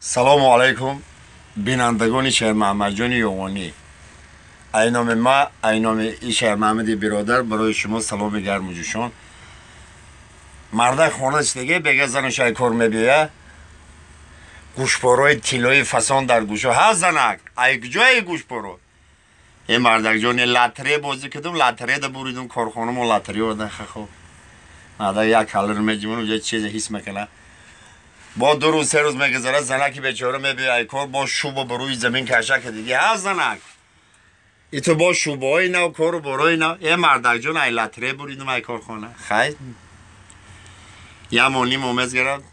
سلام علیکم بینندگان شهر محمد جان یوانی. اینام ما اینام این شهر محمد برادر برای شما سلام گرم و جوشان. مرد خانه دیگه بگه زنش ای کار میبیه گوشپاروی تیلوی فسان در گوشو ها زنک ای کجای گوشپارو این مردک جان لاتری بازی کردم لاتری ده بریدم کارخانه ما لاتری ورده خب مرد یک کالر میجمون اونجا چیز حس میکنه با 2 روز 3 روز میگذره زنکی بیچاره میبیه ای کار با شوب بروی زمین کشه که دیگه ها زنک ای تو با شوبای نه و کارو بروی نه این مردک جان ای لاتری بریدم ای کارخانه خیر یا مونی مومز گرفت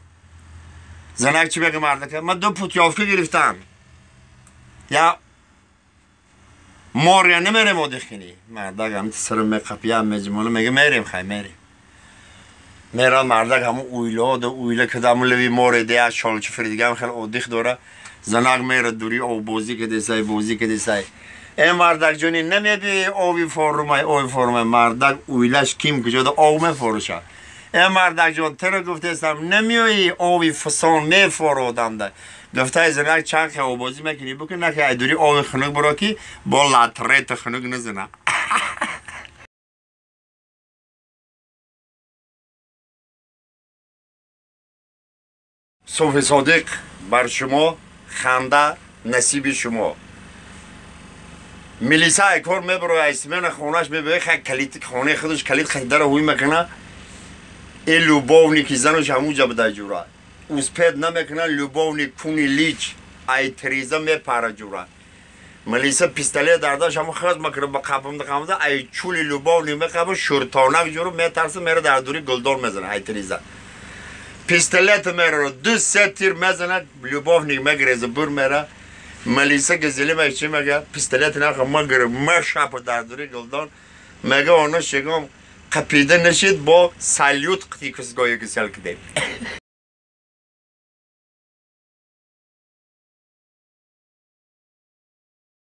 زنک چی بگه مردک من 2 پوت یافته گرفتم یا مار یا نمیرم آدخینی مردک هم سر میقپیه هم میجمونه میگه میریم خیلی میریم میرن مردک همون اویله که دمون لوی مار دیگه شالچه فریدگه هم خیلی آدخ داره زنک میره دوری او بازی که دیسای این مردک جونی نمیبی آوی فارمای مردک اویلش کیم کجا ده آو میفروشه این مردک جان تره گفته استم نمیایی آوی فسان میفارو آدم ده گفته زنک چند که آو بازی میکنی بکن نکه ای دوری آوی خنک برا کی با لطره خنک نزنه صبح صادق بر شما خنده نصیب شما ملیسا ای کار میبره ایسمین خونش میبره خیلی کلید خانه خودش کلید خیلی در هوی میکنه این لوباونی که زنش همونجا بده جوره اوسپید نمیکنه لوباونی کونی لیچ ای تریزه میپره جوره ملیسا پیستاله درداش همون خواست میکنه با قبم ده ای چولی لوباونی میخواه شورتانک جوره میترسه میره در دوری گلدار میزنه ای تریزه پیستالت میره 2-3 تیر میزنه لوباونی میگریزه بر میره ملیسا گزیلی میگه چی میگه پیستالت نخواه مگره مشپ در دوری گلدار میگه آنها شگم قپیده نشید با سالیوت قطی کسگاهی کسیل کدیم